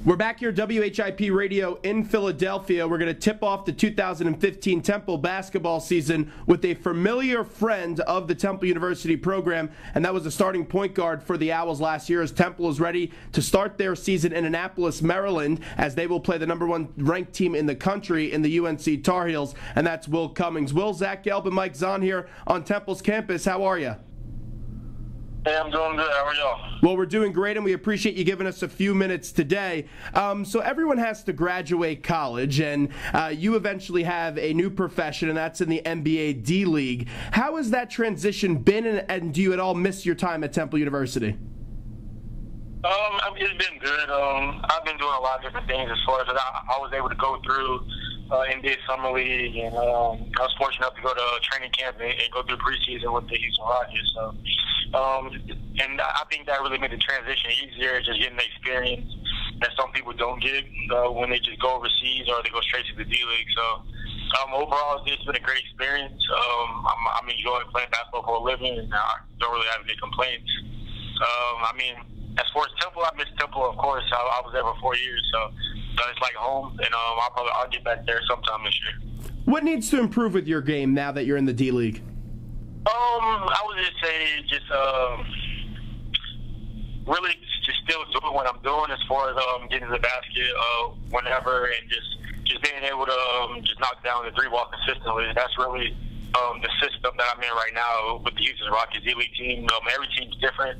We're back here, WHIP Radio in Philadelphia. We're going to tip off the 2015 Temple basketball season with a familiar friend of the Temple University program, and that was the starting point guard for the Owls last year, as Temple is ready to start their season in Annapolis, Maryland, as they will play the #1 ranked team in the country in the UNC Tar Heels, and that's Will Cummings. Will, Zach, Gelb, and Mike Zahn here on Temple's campus. How are you? Hey, I'm doing good. How are y'all? Well, we're doing great, and we appreciate you giving us a few minutes today. So everyone has to graduate college, and you eventually have a new profession, and that's in the NBA D-League. How has that transition been, and do you at all miss your time at Temple University? It's been good. I've been doing a lot of different things as far as I was able to go through NBA Summer League, and I was fortunate enough to go to training camp and go through preseason with the Houston Rockets. So, and I think that really made the transition easier, just getting the experience that some people don't get when they just go overseas or they go straight to the D-League. So, overall, it's been a great experience. I'm enjoying playing basketball for a living, and I don't really have any complaints. As far as Temple, I miss Temple, of course. I was there for 4 years, so it's like home, and I'll get back there sometime this year. What needs to improve with your game now that you're in the D-League? I would just say really just still doing what I'm doing as far as getting to the basket whenever, and just being able to just knock down the three ball consistently. That's really the system that I'm in right now with the Houston Rockets D-League team. Every team's different.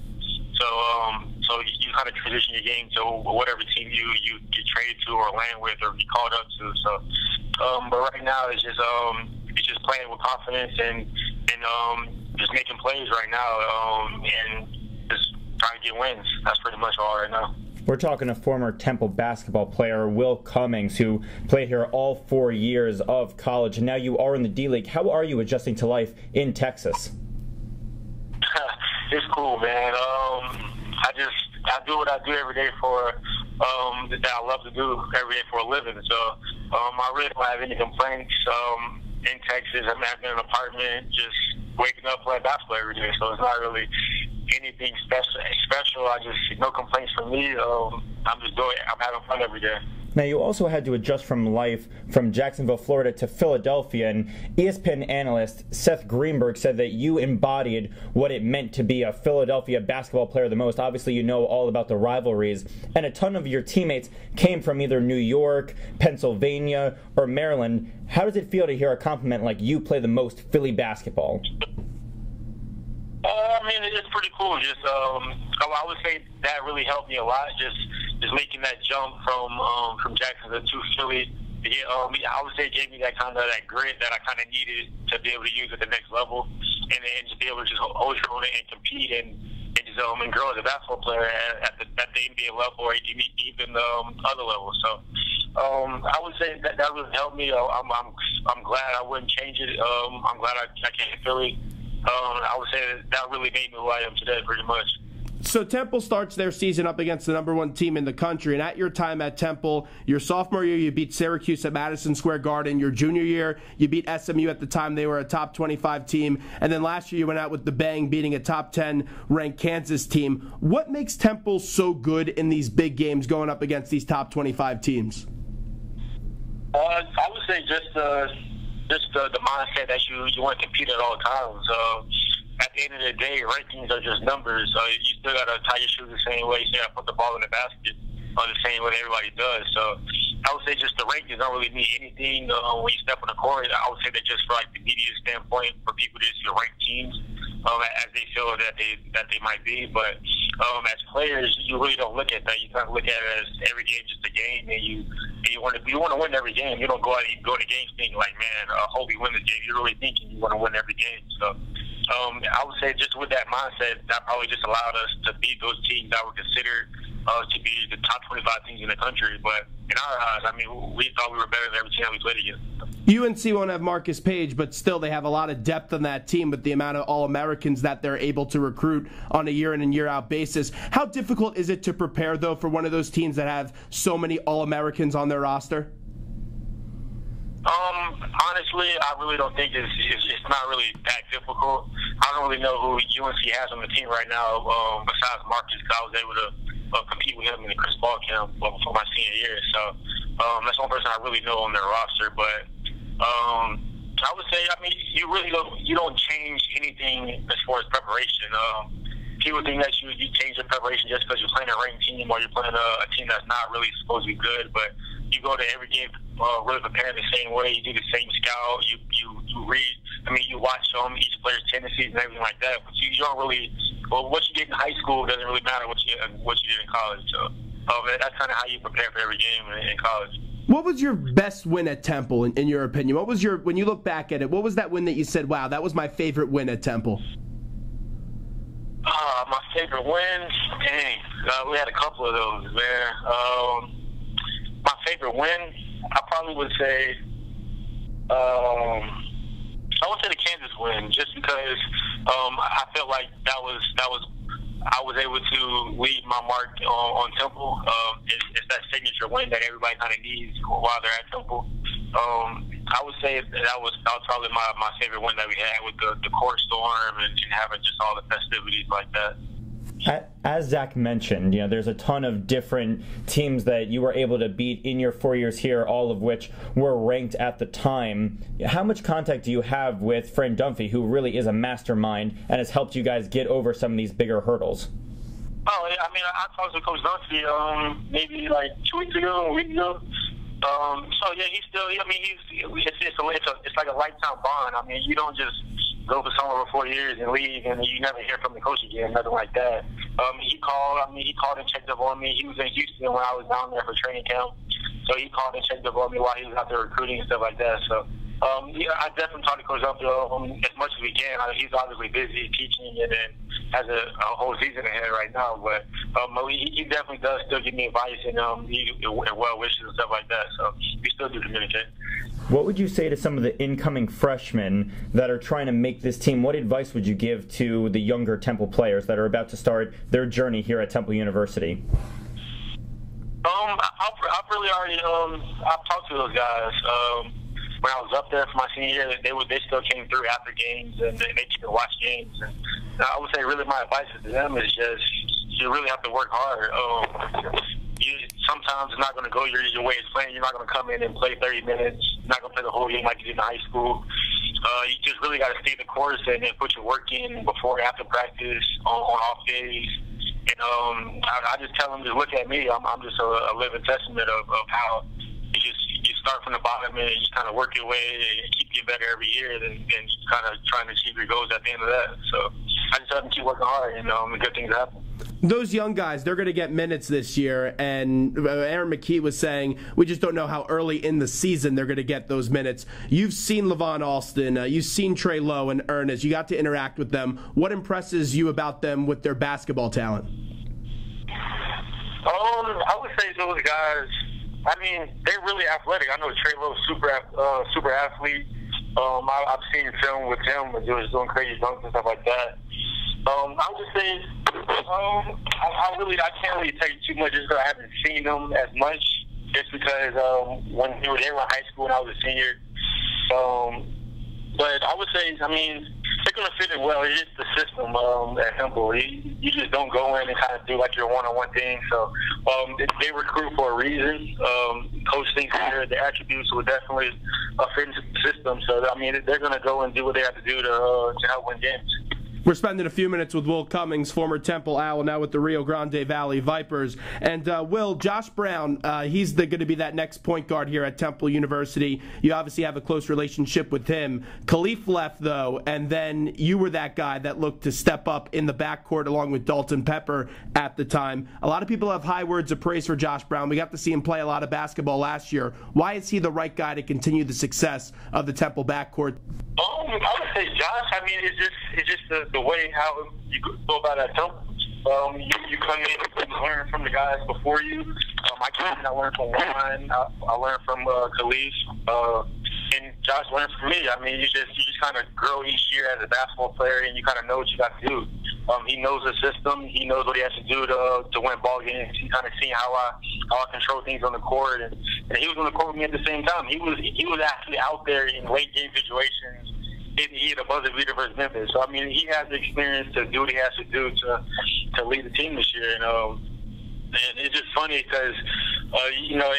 So you kind of transition your game to whatever team you get traded to or land with or be called up to. So, but right now it's just playing with confidence and just making plays right now and just trying to get wins. That's pretty much all right now. We're talking to former Temple basketball player Will Cummings, who played here all 4 years of college, and now you are in the D-League. How are you adjusting to life in Texas? It's cool, man. I do what I do every day for that I love to do every day for a living. So I really don't have any complaints. In Texas, I'm in an apartment, just waking up playing basketball every day. So it's not really anything special. I just no complaints from me. I'm just doing it. I'm having fun every day. Now, you also had to adjust from life from Jacksonville, Florida to Philadelphia, and ESPN analyst Seth Greenberg said that you embodied what it meant to be a Philadelphia basketball player the most. Obviously, you know all about the rivalries, and a ton of your teammates came from either New York, Pennsylvania, or Maryland. How does it feel to hear a compliment like you play the most Philly basketball? It's pretty cool. I would say that really helped me a lot. Just making that jump from Jacksonville to Philly. I would say it gave me that grit that I kind of needed to be able to use at the next level, and just be able to just hold your own and compete and grow as a basketball player at the NBA level or even other levels. So I would say that really helped me. I'm glad I wouldn't change it. I'm glad I came to Philly. I would say that really made me who I am today, pretty much. So Temple starts their season up against the #1 team in the country, and at your time at Temple, your sophomore year you beat Syracuse at Madison Square Garden. Your junior year you beat SMU at the time. They were a top 25 team. And then last year you went out with the bang, beating a top 10 ranked Kansas team. What makes Temple so good in these big games going up against these top 25 teams? I would say just the mindset that you want to compete at all times. At the end of the day, rankings are just numbers. You still got to tie your shoes the same way. You still got to put the ball in the basket the same way everybody does. So I would say just the rankings don't really mean anything when you step on the court. I would say that just for the media standpoint, for people to just rank teams as they feel that they might be. But as players, you really don't look at that. You kind of look at it as every game just a game, and you want to win every game. You don't go out and go to games thinking like, man, hope we win this game. You're really thinking you want to win every game. So I would say just with that mindset, that probably just allowed us to beat those teams that were considered to be the top 25 teams in the country. But in our eyes, we thought we were better than every team we played against. UNC won't have Marcus Page, but still they have a lot of depth on that team with the amount of All-Americans that they're able to recruit on a year-in and year-out basis. How difficult is it to prepare, though, for one of those teams that have so many All-Americans on their roster? Honestly, I really don't think it's not really that difficult. I don't really know who UNC has on the team right now besides Marcus, because I was able to compete with him in the Chris Paul camp before my senior year. So that's one person I really know on their roster. But I would say, I mean, you don't change anything as far as preparation. People think that you change your preparation just because you're playing a ranked team or you're playing a team that's not really supposed to be good. But you go to every game really prepared the same way. You do the same scout. You read. I mean, you watch each player's tendencies and everything like that. But you don't really. Well, what you did in high school doesn't really matter what you did in college. So that's kind of how you prepare for every game in college. What was your best win at Temple, in your opinion? What was when you look back at it, what was that win that you said, wow, that was my favorite win at Temple? My favorite wins? Dang, we had a couple of those, man. My favorite win, I probably would say, I would say the Kansas win, just because I felt like that was I was able to leave my mark on Temple. It's that signature win that everybody kind of needs while they're at Temple. I would say that was probably my favorite win that we had with the court storm and having just all the festivities like that. As Zach mentioned, there's a ton of different teams that you were able to beat in your 4 years here, all of which were ranked at the time. How much contact do you have with Fran Dunphy, who really is a mastermind and has helped you guys get over some of these bigger hurdles? Oh, I mean, I talked to Coach Dunphy maybe like 2 weeks ago, a week ago. So yeah, he's still. I mean, it's like a lifetime bond. I mean, you don't just go for somewhere for 4 years and leave, and you never hear from the coach again, nothing like that. He called and checked up on me. He was in Houston when I was down there for training camp, so he called and checked up on me while he was out there recruiting and stuff like that. So, yeah, I definitely talk to Coach Dunphy as much as we can. He's obviously busy teaching and then has a whole season ahead right now, but he definitely does still give me advice and well wishes and stuff like that. So we still do communicate. What would you say to some of the incoming freshmen that are trying to make this team? What advice would you give to the younger Temple players that are about to start their journey here at Temple University? I've really already I've talked to those guys. When I was up there for my senior year, they still came through after games and they came to watch games. And I would say really my advice to them is just you really have to work hard. Sometimes it's not going to go your way of playing. You're not going to come in and play 30 minutes. You're not going to play the whole game like you did in high school. You just really got to stay the course and then put your work in before and after practice, on off days. And I just tell them, just look at me. I'm just a living testament of how you start from the bottom and you just kind of work your way and keep getting better every year and kind of trying to achieve your goals at the end of that. So I just have to keep working hard and good things happen. Those young guys, they're going to get minutes this year, and Aaron McKee was saying we just don't know how early in the season they're going to get those minutes. You've seen LaVon Alston, you've seen Trey Lowe and Ernest. You got to interact with them. What impresses you about them with their basketball talent? I would say those guys, I mean, they're really athletic. I know Trey Lowe's super athlete. I've seen film with him, he was doing crazy dunks and stuff like that. I would just say, I can't really tell you too much just because I haven't seen them as much. Just because when they were in high school and I was a senior. But I would say, I mean, they're going to fit in well. It's just the system at Temple. You just don't go in and kind of do like your one-on-one thing. So they recruit for a reason. Coach thinks the attributes will definitely fit into the system. So, I mean, they're going to go and do what they have to do to help win games. We're spending a few minutes with Will Cummings, former Temple Owl, now with the Rio Grande Valley Vipers. And Will, Josh Brown, he's going to be that next point guard here at Temple University. You obviously have a close relationship with him. Khalif left, though, and then you were that guy that looked to step up in the backcourt along with Dalton Pepper at the time. A lot of people have high words of praise for Josh Brown. We got to see him play a lot of basketball last year. Why is he the right guy to continue the success of the Temple backcourt? I would say Josh. I mean, it's just the way how you go about that Temple. You come in and learn from the guys before you. I learned from Juan. I learned from Khalif. And Josh learned from me. I mean, you just kind of grow each year as a basketball player, and you kind of know what you got to do. He knows the system. He knows what he has to do to win ball games. He kind of seen how I control things on the court, and he was on the court with me at the same time. He was actually out there in late game situations. He had a buzzer beater versus Memphis. So I mean, he has the experience to do what he has to do to lead the team this year. And And it's just funny because,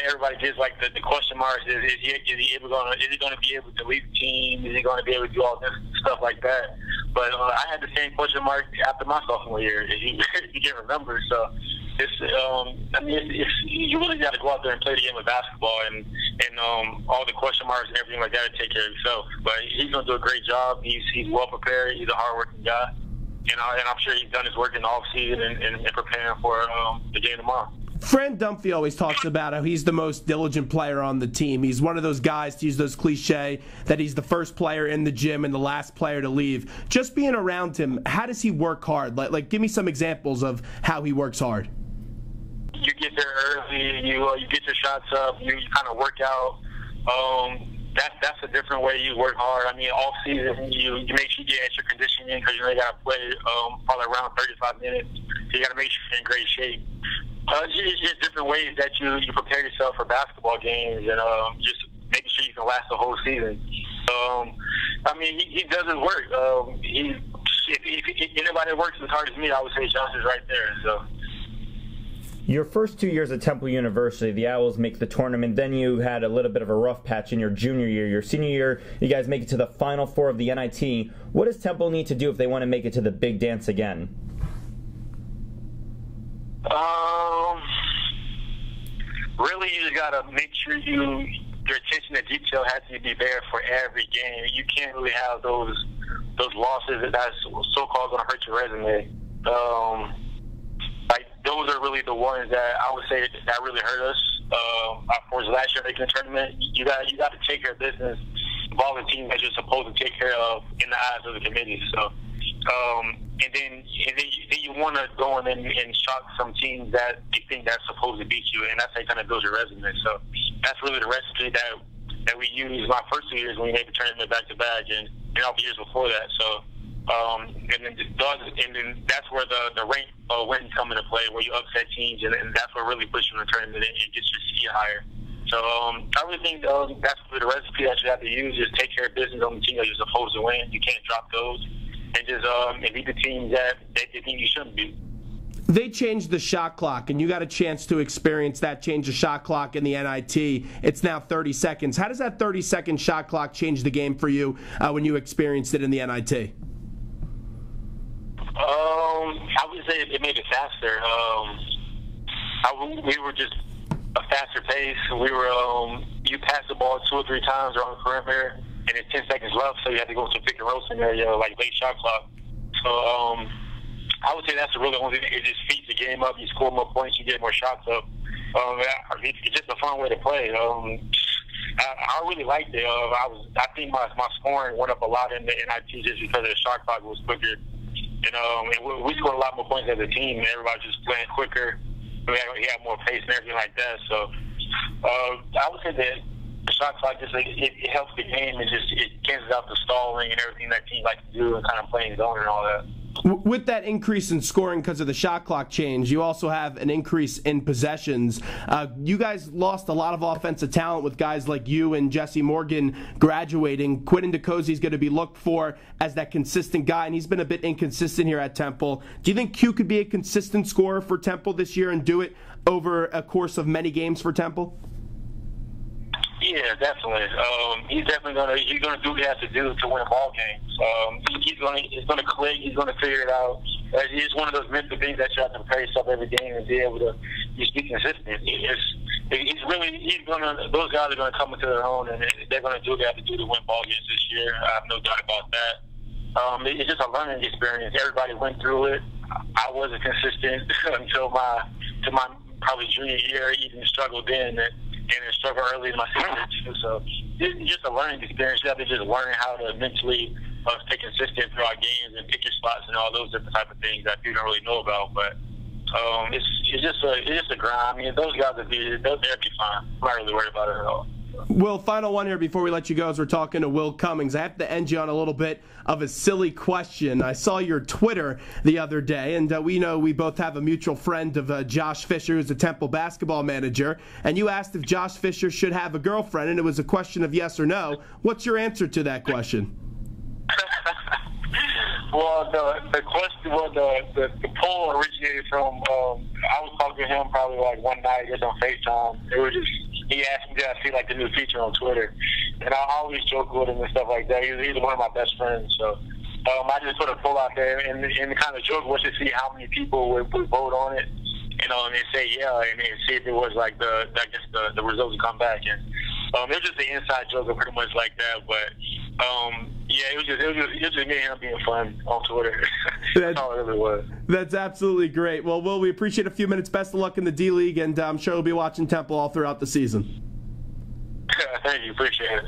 everybody gets like the question marks. Is he going to be able to lead the team? Is he going to be able to do all this stuff like that? But I had the same question mark after my sophomore year, if you can remember. So you really got to go out there and play the game of basketball, and all the question marks and everything like that to take care of yourself. But he's going to do a great job. He's well prepared. He's a hardworking guy. And I'm sure he's done his work in the offseason and preparing for the game tomorrow. Fran Dunphy always talks about how he's the most diligent player on the team. He's one of those guys, to use those cliche, that he's the first player in the gym and the last player to leave. Just being around him, how does he work hard? Like give me some examples of how he works hard. You get there early. You get your shots up. You kind of work out. That's a different way you work hard. I mean, off season, you make sure you get extra conditioning because you got to play probably around 35 minutes. So you got to make sure you're in great shape. It's just different ways that you prepare yourself for basketball games and just making sure you can last the whole season. I mean, he does his work. If anybody works as hard as me, I would say Josh is right there. So. Your first 2 years at Temple University, the Owls make the tournament. Then you had a little bit of a rough patch in your junior year. Your senior year, you guys make it to the Final Four of the NIT. What does Temple need to do if they want to make it to the big dance again? Really, you just gotta make sure your attention to detail has to be there for every game. You can't really have those losses that's so-called gonna hurt your resume. Those are really the ones that I would say that really hurt us. Of course, last year making the tournament, you got to take care of business of all the teams that you're supposed to take care of in the eyes of the committee. So, and then you want to go in and shock some teams that you think that's supposed to beat you, and that's how you kind of build your resume. So that's really the recipe that we used my first 2 years when we made the tournament back to back, and all the years before that. So. And then that's where the rank wins come into play, where you upset teams, and that's what really puts you in the tournament and gets your seed higher. So I really think that's the recipe that you have to use. Just take care of business on the team that you're supposed to win. You can't drop those, and just and beat the teams that they think you shouldn't beat. They changed the shot clock, and you got a chance to experience that change of shot clock in the NIT. It's now 30 seconds. How does that 30-second shot clock change the game for you when you experienced it in the NIT? I would say it made it faster. We were just a faster pace. We were you passed the ball 2 or 3 times around the perimeter, and it's 10 seconds left, so you had to go to a pick and roll scenario, like late shot clock. So I would say that's the really only thing. It just speeds the game up. You score more points, you get more shots up. It's just a fun way to play. I really liked it. I think my scoring went up a lot in the NIT just because the shot clock was quicker. And we scored a lot more points as a team, and everybody was just playing quicker. We had more pace and everything like that. So I would say that the shot clock just it helps the game, and it cancels out the stalling and everything that teams like to do and kind of playing zone and all that. With that increase in scoring because of the shot clock change, you also have an increase in possessions. You guys lost a lot of offensive talent with guys like you and Jesse Morgan graduating. Quinton DeCozy is going to be looked for as that consistent guy, and he's been a bit inconsistent here at Temple. Do you think Q could be a consistent scorer for Temple this year and do it over a course of many games for Temple? Yeah, definitely. He's definitely gonna do what he has to do to win ball games. He's gonna click. He's gonna figure it out. It's one of those mental things that you have to prepare yourself every game and be able to just be consistent. Those guys are gonna come into their own, and they're gonna do what they have to do to win ball games this year. I have no doubt about that. It's just a learning experience. Everybody went through it. I wasn't consistent until my probably junior year. Even struggled then. And struggle early in my senior too. So it's just a learning experience. You have to just learn how to mentally stay consistent throughout games and pick your spots and all those different type of things that people don't really know about. But it's just a grind. I mean, those guys they'll be fine. I'm not really worried about it at all. Will, final one here before we let you go as we're talking to Will Cummings. I have to end you on a little bit of a silly question. I saw your Twitter the other day, and we know we both have a mutual friend of Josh Fisher, who's a Temple basketball manager, and you asked if Josh Fisher should have a girlfriend, and it was a question of yes or no. What's your answer to that question? Well, the question, the poll originated from, I was talking to him probably like one night just on FaceTime. It was just, he asked me, did I see like the new feature on Twitter? And I always joke with him and stuff like that. He's one of my best friends. So I just put a poll out there, and the kind of joke was to see how many people would vote on it, you know, and they say yeah, and then see if it was like the results would come back. And it was just an inside joke, pretty much like that. But yeah, it was just me and him being fun on Twitter. That's all it really was. That's absolutely great. Well, Will, we appreciate a few minutes. Best of luck in the D League, and I'm sure we'll be watching Temple all throughout the season. Thank you. Appreciate it.